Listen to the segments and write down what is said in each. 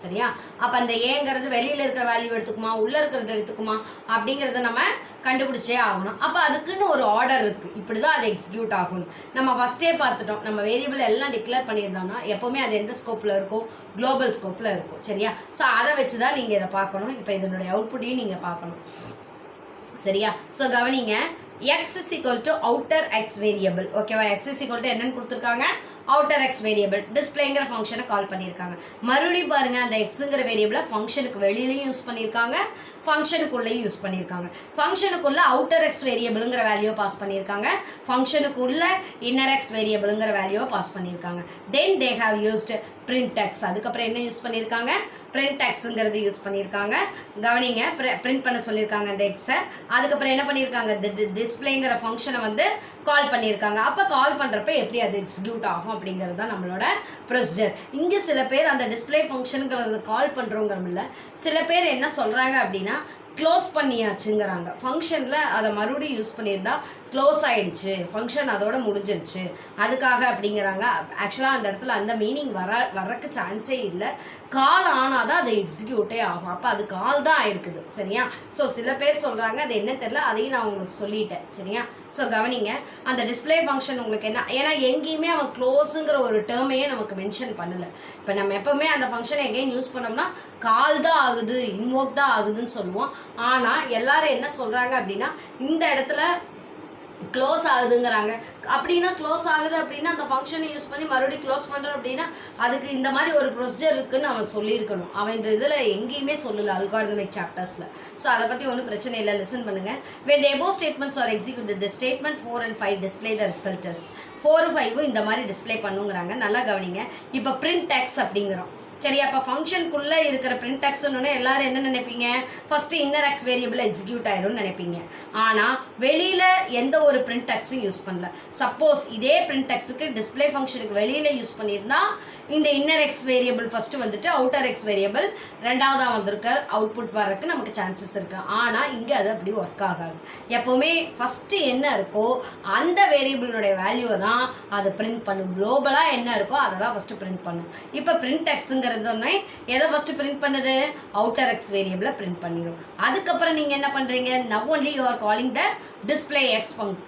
சரியா? அப்ப அந்த ஏங்கிறது வெளியில இருக்கிற வேல்யூ எடுத்துக்குமா, உள்ள இருக்கிறது எடுத்துக்குமா அப்படிங்கிறத நம்ம கண்டுபிடிச்சே ஆகணும். அப்ப அதுக்குன்னு ஒரு ஆர்டர் இருக்கு. இப்படிதான் அது எக்ஸிக்யூட் ஆகணும். நம்ம ஃபர்ஸ்டே பார்த்துட்டோம். நம்ம வேரியபிள் எல்லாம் டிக்ளேர் பண்ணியிருந்தோம்னா எப்பவுமே அது எந்த ஸ்கோப்ல இருக்கும்? குளோபல் ஸ்கோப்ல இருக்கும். சரியா? ஸோ அதை வச்சு தான் நீங்க இதை பார்க்கணும். இப்போ இதனுடைய அவுட்புட்டையும் நீங்க பார்க்கணும். சரியா? ஸோ கவனிங்க. x is equal to outer x variable. ஓகேவா? x is equal to என்னன்னு கொடுத்துருக்காங்க? outer x variable. displayங்கிற ஃபங்க்ஷனை கால் பண்ணியிருக்காங்க. மறுபடியும் பாருங்க, அந்த xங்கிற வேரியபிளை ஃபங்க்ஷனுக்கு வெளியிலையும் யூஸ் பண்ணியிருக்காங்க, ஃபங்க்ஷனுக்குள்ளேயும் யூஸ் பண்ணியிருக்காங்க. ஃபங்க்ஷனுக்குள்ள outer x வேரியபிளுங்கிற வேல்யூவை பாஸ் பண்ணியிருக்காங்க, ஃபங்க்ஷனுக்குள்ள inner x வேரியபிளுங்கிற வேல்யூவை பாஸ் பண்ணியிருக்காங்க. then they have used print x. அதுக்கப்புறம் என்ன யூஸ் பண்ணியிருக்காங்க? print xங்கிறது யூஸ் பண்ணியிருக்காங்க. கவனிங்க, பிரிண்ட் பண்ண சொல்லியிருக்காங்க அந்த எக்ஸை. அதுக்கப்புறம் என்ன பண்ணியிருக்காங்க? டிஸ்பிளேங்கிற ஃபங்க்ஷனை வந்து கால் பண்ணியிருக்காங்க. அப்போ கால் பண்ணுறப்ப எப்படி அது எக்ஸிக்யூட் ஆகும் அப்படிங்கிறது தான் நம்மளோட ப்ரொசீஜர். இங்கே சில பேர் அந்த டிஸ்பிளே ஃபங்க்ஷனுங்கிறது கால் பண்ணுறோங்கிறமில்ல, சில பேர் என்ன சொல்கிறாங்க அப்படின்னா க்ளோஸ் பண்ணியாச்சுங்கிறாங்க. ஃபங்க்ஷனில் அதை மறுபடியும் யூஸ் பண்ணியிருந்தா க்ளோஸ் ஆகிடுச்சு, ஃபங்க்ஷன் அதோட முடிஞ்சிருச்சு, அதுக்காக அப்படிங்கிறாங்க. ஆக்சுவலாக அந்த இடத்துல அந்த மீனிங் வர்றக்கு சான்ஸே இல்லை. கால் ஆனால் தான் அது எக்ஸிக்யூட்டே ஆகும். அப்போ அது கால் தான் ஆயிருக்குது. சரியா? ஸோ சில பேர் சொல்கிறாங்க, அது என்ன தெரியல, அதையும் நான் உங்களுக்கு சொல்லிட்டேன். சரியா? ஸோ கவனிங்க, அந்த டிஸ்பிளே ஃபங்க்ஷன் உங்களுக்கு என்ன, ஏன்னா எங்கேயுமே அவன் க்ளோஸுங்கிற ஒரு டேர்மையே நமக்கு மென்ஷன் பண்ணலை. இப்போ நம்ம எப்போவுமே அந்த ஃபங்க்ஷனை எங்கேயும் யூஸ் பண்ணோம்னா கால் தான் ஆகுது, இன்வோக் தான் ஆகுதுன்னு சொல்லுவோம். ஆனால் எல்லாரும் என்ன சொல்கிறாங்க அப்படின்னா இந்த இடத்துல க்ளோஸ் ஆகுதுங்கிறாங்க. அப்படின்னா க்ளோஸ் ஆகுது அப்படின்னா அந்த ஃபங்க்ஷனை யூஸ் பண்ணி மறுபடியும் க்ளோஸ் பண்ணுறோம் அப்படின்னா அதுக்கு இந்த மாதிரி ஒரு ப்ரொசீஜர் இருக்குன்னு அவன் சொல்லியிருக்கணும். அவன் இந்த இதில் எங்கேயுமே சொல்லலை அல்காரிதமிக் சாப்டர்ஸில். ஸோ அதை பற்றி ஒன்றும் பிரச்சனை இல்லை, லிசன் பண்ணுங்கள். when the above statements are executed, the statement 4 and 5 display the result as 4 5 இந்த மாதிரி டிஸ்பிளே பண்ணுங்கிறாங்க. நல்லா கவனிங்க. இப்போ print x அப்படிங்கிறோம். சரி, அப்போ ஃபங்க்ஷனுக்குள்ளே இருக்கிற print xன்னு எல்லாரும் என்ன நினைப்பீங்க? First inner x variable execute ஆயிரும்னு நினைப்பீங்க. ஆனால் வெளியில் எந்த ஒரு print xயும் யூஸ் பண்ணல. சப்போஸ் இதே print xக்கு டிஸ்பிளே ஃபங்க்ஷனுக்கு வெளியில் யூஸ் பண்ணியிருந்தா இந்த இன்னர் எக்ஸ் வேரியபிள் ஃபஸ்ட்டு வந்துட்டு அவுட்டர் எக்ஸ் வேரியபிள் ரெண்டாவதாக வந்திருக்க அவுட்புட் வர்றதுக்கு நமக்கு சான்சஸ் இருக்குது. ஆனால் இங்கே அது அப்படி ஒர்க் ஆகாது. எப்போவுமே ஃபஸ்ட்டு என்ன இருக்கோ அந்த வேரியபிளினுடைய வேல்யூவை தான் அது பிரிண்ட் பண்ணும். குளோபலாக என்ன இருக்கோ அதை தான் ஃபஸ்ட்டு பிரிண்ட் பண்ணும். இப்போ print xங்கிறதுனே எதை ஃபஸ்ட்டு பிரிண்ட் பண்ணுது? அவுட்டர் எக்ஸ் வேரியபிளை பிரிண்ட் பண்ணிடும். அதுக்கப்புறம் நீங்கள் என்ன பண்ணுறீங்க? now only you are calling the display x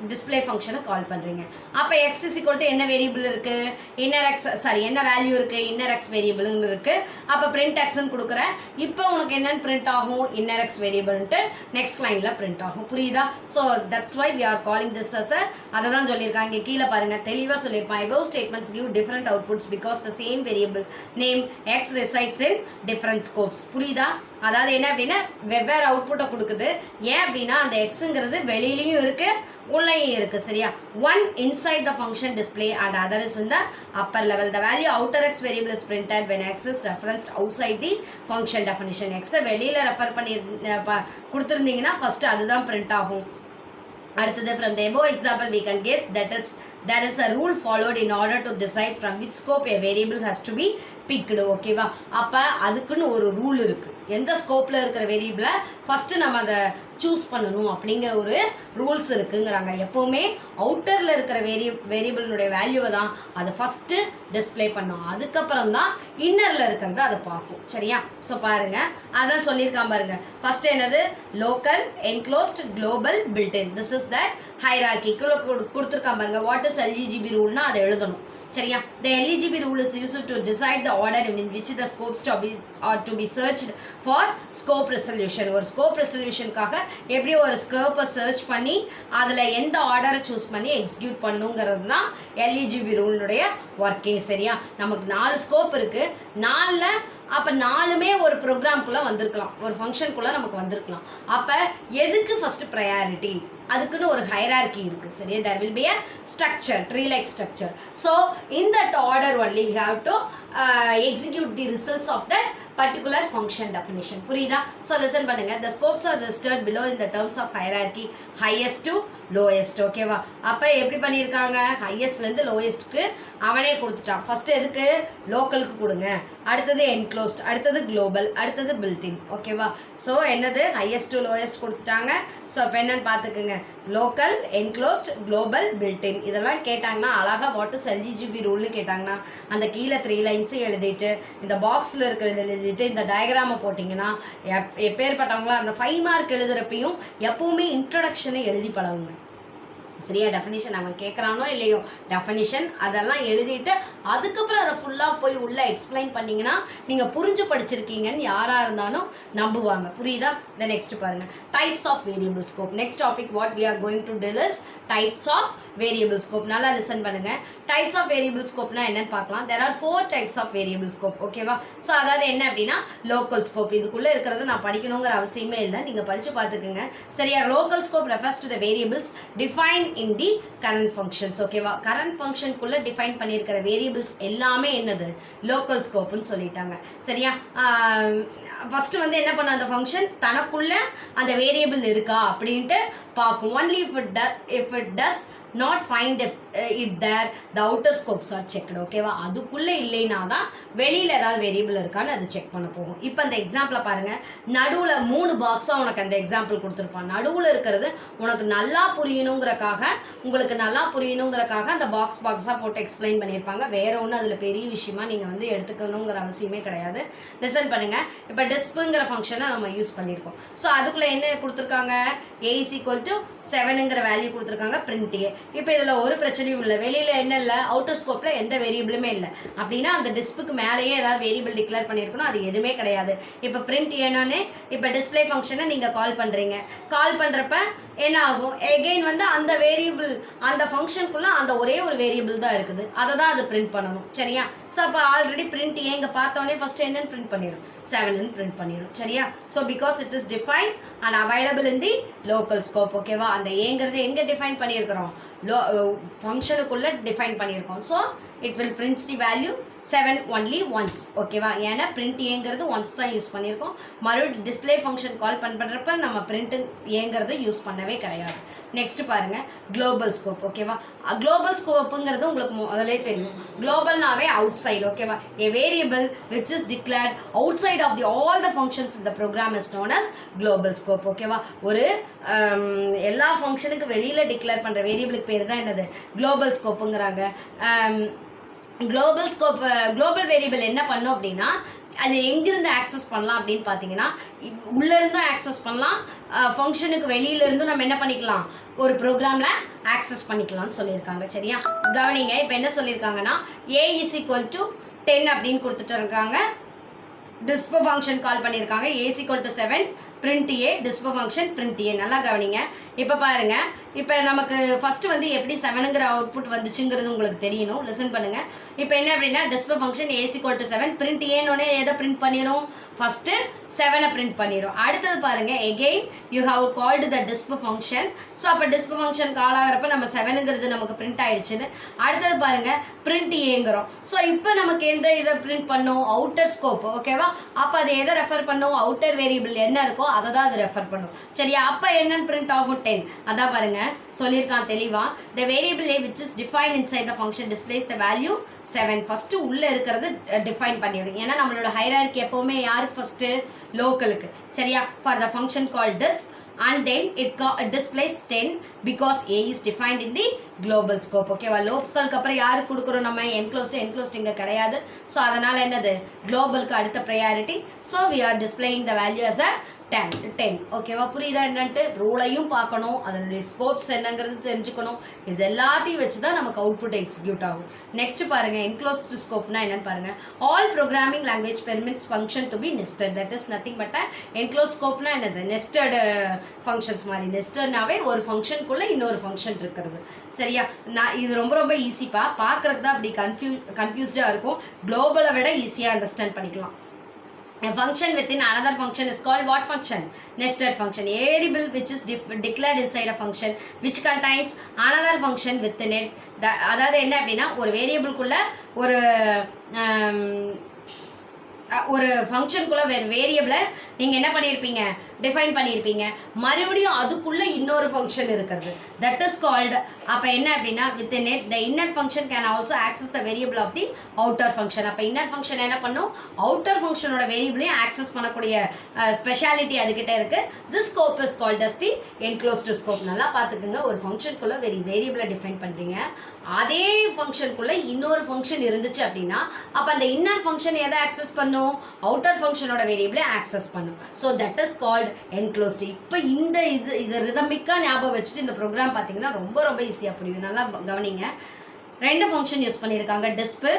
display ஃபங்க்ஷனை கால் பண்ணுறீங்க. அப்போ x is equal to என்ன வேரியபிள் இருக்குது? இன்னர் எக்ஸ், சாரி என்ன வேல்யூ இருக்குது? இன்னர் எக்ஸ் வேரியபிள்னு இருக்குது. அப்போ print xன்னு கொடுக்குறேன். இப்போ உனக்கு என்னென்னு பிரிண்ட் ஆகும்? இன்னர் எக்ஸ் வேரியபிள்ன்ட்டு நெக்ஸ்ட் லைனில் பிரிண்ட் ஆகும். புரியுதா? So that's why we are calling this as a, அதை தான் சொல்லியிருக்காங்க. இங்கே கீழே பாருங்கள், தெளிவாக சொல்லியிருப்பான். above statements give different outputs because the same variable name x resides in different scopes. புரியுதா? அதாவது என்ன அப்படின்னா வெவ்வேறு அவுட்புட்டை கொடுக்குது. ஏன் அப்படின்னா அந்த எக்ஸுங்கிறது வெளியிலையும் இருக்குது உள்ளேயும் இருக்குது. சரியா? One inside the function display and other is in the upper level. The value outer x variable is printed when x is referenced outside the function definition. எக்ஸை வெளியில் ரெஃபர் பண்ணி கொடுத்துருந்தீங்கன்னா ஃபஸ்ட்டு அதுதான் பிரிண்ட் ஆகும். அடுத்தது, from the above example we can guess that there is a rule followed in order to decide from which scope a variable has to be picked. ஓகேவா? அப்போ அதுக்குன்னு ஒரு ரூல் இருக்குது. எந்த ஸ்கோப்பில் இருக்கிற வேரியபிளை ஃபஸ்ட்டு நம்ம அதை சூஸ் பண்ணணும் அப்படிங்கிற ஒரு ரூல்ஸ் இருக்குங்கிறாங்க. எப்போவுமே அவுட்டரில் இருக்கிற வேரியபிளினுடைய வேல்யூவை தான் அதை ஃபஸ்ட்டு டிஸ்பிளே பண்ணும். அதுக்கப்புறம் தான் இன்னரில் இருக்கிறத அதை பார்க்கும். சரியா? ஸோ பாருங்கள், அதான் சொல்லியிருக்கான் பாருங்கள். ஃபஸ்ட்டு என்னது? Local, enclosed, global, built-in. This is that hierarchy. கொடுத்துருக்கான் பாருங்கள். வாட் இஸ் LGB ரூல்னா அதை எழுதணும். சரியா? The LGB rule is used to decide the order in which the scopes are to be searched for scope resolution. ஒரு scope ரெசல்யூஷனுக்காக எப்படி ஒரு ஸ்கோப்பை search பண்ணி அதில் எந்த ஆர்டரை சூஸ் பண்ணி எக்ஸிக்யூட் பண்ணுங்கிறது தான் LGB ரூலினுடைய ஒர்க்கே. சரியா? நமக்கு 4 ஸ்கோப் இருக்குது. 4ல் அப்போ 4மே ஒரு ப்ரோக்ராம்குள்ளே வந்திருக்கலாம், ஒரு ஃபங்க்ஷனுக்குள்ளே நமக்கு வந்திருக்கலாம். அப்போ எதுக்கு ஃபஸ்ட்டு ப்ரையாரிட்டி? அதுக்குன்னு ஒரு ஹைரார்கி இருக்குது. சரியா? there will be a structure, tree like structure. So in that order only we have to execute the results of that particular function definition. புரியுதா? ஸோ லிசன் பண்ணுங்க. the scopes are listed below in the terms of hierarchy highest to lowest. ஓகேவா? அப்போ எப்படி பண்ணியிருக்காங்க, ஹையஸ்ட்லேருந்து லோயஸ்ட்டுக்கு அவனே கொடுத்துட்டான். First எதுக்கு, லோக்கலுக்கு கொடுங்க, அடுத்தது என்க்ளோஸ்ட், அடுத்தது குளோபல், அடுத்தது பில்டின். ஓகேவா? ஸோ என்னது, ஹையஸ்ட் டு லோயஸ்ட் கொடுத்துட்டாங்க. ஸோ அப்போ என்னன்னு பார்த்துக்குங்க, லோக்கல், என்க்ளோஸ்ட், குளோபல், பில்டின். இதெல்லாம் கேட்டாங்கன்னா அழகாக வாட் இஸ் LGB ரூல்னு கேட்டாங்கன்னா அந்த கீழே 3 லைன்ஸும் எழுதிட்டு இந்த பாக்ஸில் இருக்கிறது எழுதிட்டு இந்த டயக்ராமை போட்டிங்கன்னா எப்பேற்பட்டவங்களா அந்த 5 மார்க் எழுதுகிறப்பையும் எப்போவுமே இன்ட்ரடக்ஷனை எழுதி பழகுங்க. சரியா? டெஃபினிஷன் அவன் கேட்குறானோ இல்லையோ, டெஃபினிஷன் அதெல்லாம் எழுதிட்டு அதுக்கப்புறம் அதை ஃபுல்லாக போய் உள்ளே எக்ஸ்பிளைன் பண்ணிங்கன்னா நீங்கள் புரிஞ்சு படிச்சிருக்கீங்கன்னு யாராக இருந்தாலும் நம்புவாங்க. புரியுதா? த நெக்ஸ்ட் பாருங்கள், types of variable scope. Next topic what we are going to deal is types of variable scope. நல்லா லிசன் பண்ணுங்கள். டைப்ஸ் ஆஃப் வேரியபிள் ஸ்கோப்னா என்னன்னு பார்க்கலாம். There are 4 types of variable scope. ஓகேவா? ஸோ அதாவது என்ன அப்படின்னா, லோக்கல் ஸ்கோப். இதுக்குள்ளே இருக்கிறது நான் படிக்கணுங்கிற அவசியமே இல்லை, நீங்கள் படித்து பார்த்துக்குங்க. சரியா? Local scope refers to the variables define in the current functions. ஓகேவா? கரண்ட் ஃபங்க்ஷனுக்குள்ளே டிஃபைன் பண்ணியிருக்கிற வேரியபிள்ஸ் எல்லாமே என்னது, லோக்கல் ஸ்கோப்புன்னு சொல்லிட்டாங்க. சரியா? ஃபஸ்ட்டு வந்து என்ன பண்ண, அந்த ஃபங்க்ஷன் தனக்குள்ளே அந்த வேரியபிள் இருக்கா அப்படின்ட்டு பார்க்கும். Only if it does not find it there the outer scopes are checked. ஓகேவா? அதுக்குள்ளே இல்லைனா தான் வெளியில் ஏதாவது வேரியபிள் இருக்கான்னு அது செக் பண்ண போகும். இப்போ அந்த எக்ஸாம்பிளை பாருங்கள். நடுவில் 3 பாக்ஸாக உனக்கு அந்த எக்ஸாம்பிள் கொடுத்துருப்பான். நடுவில் இருக்கிறது உனக்கு நல்லா புரியணுங்கிறக்காக, உங்களுக்கு நல்லா புரியணுங்கிறக்காக அந்த பாக்ஸாக போட்டு எக்ஸ்பிளைன் பண்ணியிருப்பாங்க. வேற ஒன்றும் அதில் பெரிய விஷயமா நீங்கள் வந்து எடுத்துக்கணுங்கிற அவசியமே கிடையாது. லிசன் பண்ணுங்கள். இப்போ டிஸ்ப்ங்கிற ஃபங்க்ஷனை நம்ம யூஸ் பண்ணியிருக்கோம். ஸோ அதுக்குள்ளே என்ன கொடுத்துருக்காங்க, a = 7ங்கிற வேல்யூ கொடுத்துருக்காங்க, பிரிண்ட் a. இப்போ இதில் ஒரு பிரச்சனையும் இல்லை. வெளியில் என்ன இல்லை, அவுட்டர் ஸ்கோப்பில் எந்த வேரியபிளுமே இல்லை. அப்படின்னா அந்த டிஸ்புக்கு மேலேயே ஏதாவது வேரியபிள் டிக்ளேர் பண்ணியிருக்கணும், அது எதுவுமே கிடையாது. இப்போ பிரிண்ட் ஏனோன்னே இப்போ டிஸ்பிளே ஃபங்க்ஷனை நீங்கள் கால் பண்ணுறீங்க. கால் பண்ணுறப்ப என்ன ஆகும், எகெயின் வந்து அந்த வேரியபிள் அந்த ஃபங்க்ஷனுக்குள்ளே அந்த ஒரே ஒரு வேரியபிள் தான் இருக்குது, அதை தான் அது பிரிண்ட் பண்ணணும். சரியா? ஸோ அப்போ ஆல்ரெடி பிரிண்ட் ஏங்க பார்த்தோன்னே ஃபஸ்ட்டு என்னன்னு பிரிண்ட் பண்ணிடும், 7ன்னு பிரிண்ட் பண்ணிடும். சரியா? So because it is define and available in the local scope. ஓகேவா? அந்த ஏங்கிறது எங்கே டிஃபைன் பண்ணியிருக்கிறோம், ஃபங்க்ஷனுக்குள்ளே டிஃபைன் பண்ணியிருக்கோம். So it will prints the value 7 only once. ஓகேவா? ஏன்னா பிரிண்ட் ஏங்கிறது ஒன்ஸ் தான் யூஸ் பண்ணியிருக்கோம். மறுபடியும் டிஸ்பிளே ஃபங்க்ஷன் கால் பண்ணுறப்ப நம்ம பிரிண்ட் ஏங்கிறது யூஸ் பண்ணவே கிடையாது. நெக்ஸ்ட் பாருங்கள், குளோபல் ஸ்கோப். ஓகேவா? குளோபல் ஸ்கோப்புங்கிறது உங்களுக்கு முதலே தெரியும். குளோபல்னாவே அவுட் சைடு. ஓகேவா? A variable which is declared outside of the all the functions இந்த program is known as global scope. ஓகேவா? ஒரு எல்லா ஃபங்க்ஷனுக்கு வெளியில் டிக்ளேர் பண்ணுற வேரியபிளுக்கு பேர் தான் என்னது, குளோபல் ஸ்கோப்புங்கிறாங்க. குளோபல் வேரியபிள் என்ன பண்ணும் அப்படின்னா, அது எங்கேருந்து ஆக்சஸ் பண்ணலாம் அப்படின்னு பார்த்தீங்கன்னா, உள்ளேருந்தும் ஆக்சஸ் பண்ணலாம், ஃபங்க்ஷனுக்கு வெளியிலேருந்தும் நம்ம என்ன பண்ணிக்கலாம், ஒரு ப்ரோக்ராமில் ஆக்சஸ் பண்ணிக்கலாம்னு சொல்லியிருக்காங்க. சரியா? கவனிங்க. இப்போ என்ன சொல்லியிருக்காங்கன்னா, a = 10 அப்படின்னு கொடுத்துட்டு இருக்காங்க. டிஸ்போ ஃபங்க்ஷன் கால் பண்ணியிருக்காங்க. a = 7, print A, display function print A. நல்லா கவனிங்க. இப்போ பாருங்கள், இப்போ நமக்கு ஃபஸ்ட்டு வந்து எப்படி 7ங்கிற அவுட்புட் வந்துச்சுங்கிறது உங்களுக்கு தெரியணும். லிசன் பண்ணுங்கள். இப்போ என்ன அப்படின்னா, டிஸ்போ ஃபங்க்ஷன் a = 7, பிரிண்ட் ஏன்னொன்னே எதை பிரிண்ட் பண்ணிடும், ஃபஸ்ட்டு 7 பிரிண்ட் பண்ணிடும். அடுத்தது பாருங்கள், again you have called the disp function. So அப்போ டிஸ்போ ஃபங்க்ஷன் கால் ஆகிறப்ப நம்ம 7ங்கிறது நமக்கு பிரிண்ட் ஆகிடுச்சுன்னு. அடுத்தது பாருங்கள், பிரிண்ட் ஏங்கிறோம். ஸோ இப்போ நமக்கு எந்த இதை பிரிண்ட் பண்ணும், அவுட்டர் ஸ்கோப். ஓகேவா? அப்போ அதை எதை ரெஃபர் பண்ணும், அவுட்டர் வேரியபிள் என்ன இருக்கோ அதை தான் அது ரெஃபர் பண்ணும். சரியா? அப்போ என்னன்னு பிரிண்ட் ஆகும், 10. அதான் பாருங்கள் சொல்லியிருக்கான் தெளிவாக. The variable a which is defined inside the function displays the value 7. First உள்ளே இருக்கிறது டிஃபைன் பண்ணிவிடும். ஏன்னா நம்மளோட ஹைரார்கி எப்போவுமே யாருக்கு ஃபஸ்ட்டு, லோக்கலுக்கு. சரியா? For the function call disp and then it displays 10 because a is defined in the global scope. ஓகேவா? லோக்கலுக்கு அப்புறம் யாருக்கு கொடுக்குறோம் நம்ம, என்க்ளோஸ்ட் இங்கே கிடையாது. ஸோ அதனால் என்னது, குளோபலுக்கு அடுத்த priority. So we are displaying the value as a 10. ஓகேவா? புரியுதா என்னன்ட்டு? ரூலையும் பார்க்கணும், அதனுடைய ஸ்கோப்ஸ் என்னங்கிறது தெரிஞ்சுக்கணும். இது எல்லாத்தையும் வச்சு தான் நமக்கு அவுட்புட் எக்ஸிக்யூட் ஆகும். நெக்ஸ்ட் பாருங்கள், என்க்ளோஸ்டு ஸ்கோப்னா என்னன்னு பாருங்கள். All programming language permits function to be nested. That is nothing but enclosed ஸ்கோப்னா என்னது, நெஸ்டட் ஃபங்க்ஷன்ஸ் மாதிரி. நெஸ்டட்னாவே ஒரு ஃபங்க்ஷனுக்குள்ளே இன்னொரு ஃபங்க்ஷன் இருக்கிறது. சரியா? நான் இது ரொம்ப ரொம்ப ஈஸிப்பா, பார்க்குறதுக்கு தான் அப்படி கன்ஃபியூஸ்டாக இருக்கும். குளோபலை விட ஈஸியாக அண்டர்ஸ்டாண்ட் பண்ணிக்கலாம். A function within another function is called what function? Nested function. A variable which is declared inside a function which contains another function within it. அதாவது என்ன அப்படின்னா, ஒரு வேரியபிள்குள்ள ஒரு ஒரு ஃபங்க்ஷனுக்குள்ளே வேரியபிளை நீங்கள் என்ன பண்ணியிருப்பீங்க, டிஃபைன் பண்ணியிருப்பீங்க. மறுபடியும் அதுக்குள்ளே இன்னொரு ஃபங்க்ஷன் இருக்கிறது, தட் இஸ் கால்டு. அப்போ என்ன அப்படின்னா within it the inner function can also access the variable of the outer function. அப்போ இன்னர் ஃபங்க்ஷன் என்ன பண்ணும், அவுட்டர் ஃபங்க்ஷனோட வேரியபிளையும் ஆக்சஸ் பண்ணக்கூடிய ஸ்பெஷாலிட்டி அதுக்கிட்ட இருக்குது. This scope is called as the enclosed scope. நல்லா பார்த்துக்குங்க, ஒரு ஃபங்க்ஷனுக்குள்ளே வேரியபிளை டிஃபைன் பண்ணுறீங்க, அதே ஃபங்க்ஷனுக்குள்ளே இன்னொரு ஃபங்க்ஷன் இருந்துச்சு அப்படின்னா அப்போ அந்த இன்னர் ஃபங்க்ஷன் எதை ஆக்சஸ் பண்ணும், அவுட்டர் ஃபங்க்ஷனோட வேரியபிளை ஆக்சஸ் பண்ணும். So that is called enclosed. இப்போ இது ரிதமிக்காக ஞாபகம் வச்சுட்டு இந்த ப்ரோக்ராம் பார்த்தீங்கன்னா ரொம்ப ரொம்ப ஈஸியாக புரியும். நல்லா கவனிங்க. 2 ஃபங்க்ஷன் யூஸ் பண்ணியிருக்காங்க. டிஸ்பு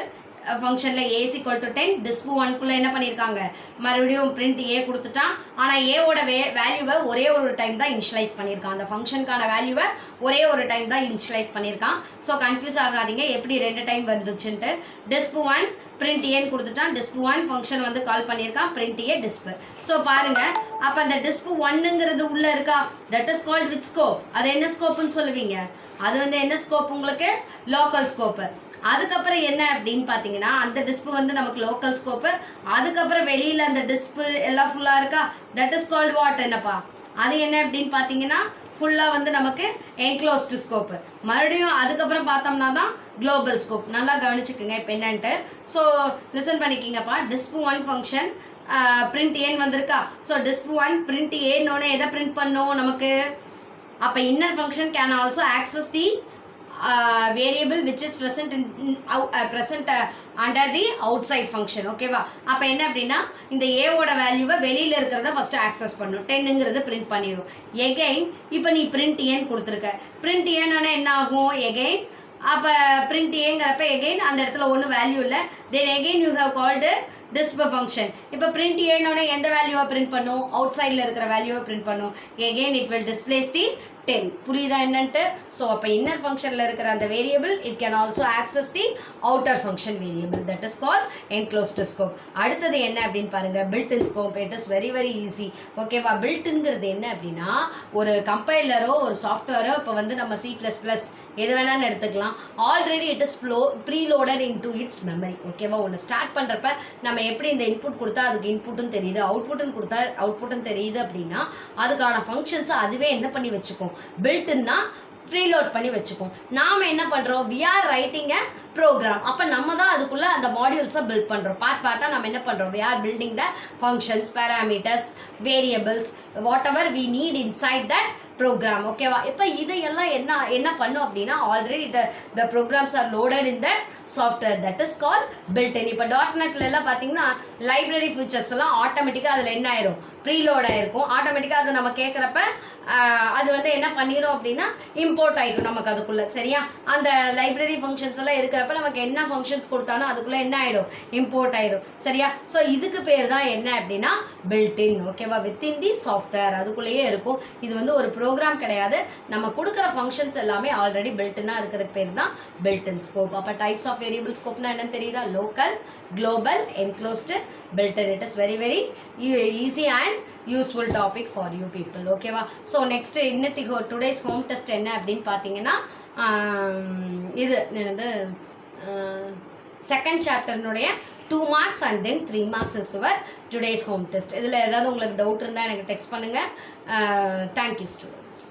ஃபங்க்ஷனில் a is equal to 10, டிஸ்பு 1குள்ளே என்ன பண்ணியிருக்காங்க, மறுபடியும் பிரிண்ட் a கொடுத்துட்டான். ஆனால் ஏவோட வேல்யூவை ஒரே ஒரு டைம் தான் இனிஷியலைஸ் பண்ணியிருக்கான். அந்த ஃபங்க்ஷனுக்கான வேல்யூவை ஒரே ஒரு டைம் தான் இனிஷியலைஸ் பண்ணியிருக்கான். ஸோ கன்ஃபியூஸ் ஆகாதீங்க எப்படி 2 டைம் வந்துச்சுன்ட்டு. டிஸ்பு 1 பிரிண்ட் ஏன்னு கொடுத்துட்டான். டிஸ்பு 1 ஃபங்க்ஷன் வந்து கால் பண்ணியிருக்கான், பிரிண்ட் ஏ டிஸ்பு. ஸோ பாருங்கள், அப்போ அந்த டிஸ்பு 1ங்கிறது உள்ளே இருக்கா, that is called with scope. அது என்ன ஸ்கோப்புன்னு சொல்லுவீங்க, அது வந்து என்ன ஸ்கோப் உங்களுக்கு, லோக்கல் ஸ்கோப்பு. அதுக்கப்புறம் என்ன அப்படின்னு பார்த்தீங்கன்னா அந்த டிஸ்பு வந்து நமக்கு லோக்கல் ஸ்கோப்பு. அதுக்கப்புறம் வெளியில் அந்த டிஸ்பு எல்லாம் ஃபுல்லாக இருக்கா, தட் இஸ் கால்ட் வாட், என்னப்பா அது என்ன அப்படின்னு பார்த்தீங்கன்னா ஃபுல்லாக வந்து நமக்கு என்க்ளோஸ்டு ஸ்கோப்பு. மறுபடியும் அதுக்கப்புறம் பார்த்தோம்னா தான் குளோபல் ஸ்கோப். நல்லா கவனிச்சுக்குங்க இப்போ என்னன்ட்டு. ஸோ லிசன் பண்ணிக்கிங்கப்பா. டிஸ்பு 1 ஃபங்க்ஷன் பிரிண்ட் ஏன்னு வந்திருக்கா. ஸோ டிஸ்பு 1 பிரிண்ட் ஏன்னொன்னே எதை பிரிண்ட் பண்ணோம் நமக்கு, அப்போ inner function can also access the variable which is present under the outside function. ஓகேவா. அப்போ என்ன அப்படின்னா இந்த ஏவோட வேல்யூவை வெளியில் இருக்கிறத ஃபஸ்ட்டு ஆக்சஸ் பண்ணும், 10ங்கிறத பிரிண்ட் பண்ணிடும். எகெயின் இப்போ நீ பிரிண்ட் ஏன்னு கொடுத்துருக்க, பிரிண்ட் ஏன்னா என்ன ஆகும், எகெயின் அப்போ பிரிண்ட் ஏங்கிறப்ப எகெயின் அந்த இடத்துல ஒன்றும் வேல்யூ இல்லை. Then again you have called disp function. இப்போ பிரிண்ட் ஏன்னொன்னே எந்த வேல்யூவை பிரிண்ட் பண்ணும், அவுட் சைடில் இருக்கிற வேல்யூவை பிரிண்ட் பண்ணும். எகெயின் இட் வில் டிஸ்பிளேஸ் தி 10. புரியுதா என்னன்ட்டு. ஸோ அப்போ இன்னர் ஃபங்க்ஷனில் இருக்கிற அந்த variable it can also access the outer function variable, that is call enclosed scope. அடுத்தது என்ன அப்படின்னு பாருங்கள், built in scope. It is very very easy. ஓகேவா. பில்ட்டுங்கிறது என்ன அப்படின்னா ஒரு கம்பைலரோ ஒரு சாஃப்ட்வேரோ, இப்போ வந்து நம்ம C++ எது வேணாலும் எடுத்துக்கலாம், already it is preloaded into it's memory. ஓகேவா. ஒன்று ஸ்டார்ட் பண்ணுறப்ப நம்ம எப்படி இந்த இன்புட் கொடுத்தா அதுக்கு இன்புட்டும் தெரியுது, அவுட்புட்டும் கொடுத்தா அவுட்புட்டும் தெரியுது அப்படின்னா அதுக்கான ஃபங்க்ஷன்ஸை அதுவே என்ன பண்ணி வச்சுக்கும், பில்ட்னா ப்ரீலோட் பண்ணி வச்சுக்கும். நாம் என்ன பண்ணுறோம், we are writing a program. அப்போ நம்ம தான் அதுக்குள்ளே அந்த மாடியூல்ஸை பில்ட் பண்ணுறோம். பார்ட்டாக நம்ம என்ன பண்ணுறோம், we are building the functions, parameters, variables, whatever we need inside that program. ஓகேவா. இப்போ இதையெல்லாம் என்ன பண்ணும் அப்படின்னா already the programs are loaded in that software, that is call built in. இப்போ .NETல எல்லாம் பார்த்தீங்கன்னா லைப்ரரி ஃபீச்சர்ஸ் எல்லாம் ஆட்டோமேட்டிக்காக அதில் என்ன ஆயிரும், ப்ரீலோட் ஆகிருக்கும். ஆட்டோமேட்டிக்காக அதை நம்ம கேட்குறப்ப அது வந்து என்ன பண்ணிடும் அப்படின்னா இம்போர்ட் ஆகிடும் நமக்கு அதுக்குள்ளே. சரியா. அந்த லைப்ரரி ஃபங்க்ஷன்ஸ் எல்லாம் இருக்கிறப்ப நமக்கு என்ன ஃபங்க்ஷன்ஸ் கொடுத்தாலும் அதுக்குள்ளே என்ன ஆகிடும், இம்போர்ட் ஆகிடும். சரியா. ஸோ இதுக்கு பேர் தான் என்ன அப்படின்னா பில்ட்-இன். ஓகேவா. வித்தின் தி சாஃப்ட்வேர் அதுக்குள்ளேயே இருக்கும். இது வந்து ஒரு ப்ரோக்ராம் கிடையாது, நம்ம கொடுக்குற ஃபங்க்ஷன்ஸ் எல்லாமே ஆல்ரெடி பில்ட்-இன்னாக இருக்கிறதுக்கு பேர் தான் பில்ட்-இன் ஸ்கோப். அப்போ டைப்ஸ் ஆஃப் வேரியபிள் ஸ்கோப்னா என்னன்னு தெரியுதா, local, global, enclosed, built-in. It is very very easy and useful topic for you people. ஓகேவா. ஸோ நெக்ஸ்ட் இன்னைக்கு டுடேஸ் ஹோம் டெஸ்ட் என்ன அப்படின்னு பார்த்தீங்கன்னா இது என்னது second சாப்டர்னுடைய 2 marks and then 3 marks is your today's home test. இதில் ஏதாவது உங்களுக்கு டவுட் இருந்தால் எனக்கு டெக்ஸ்ட் பண்ணுங்கள். Thank you students.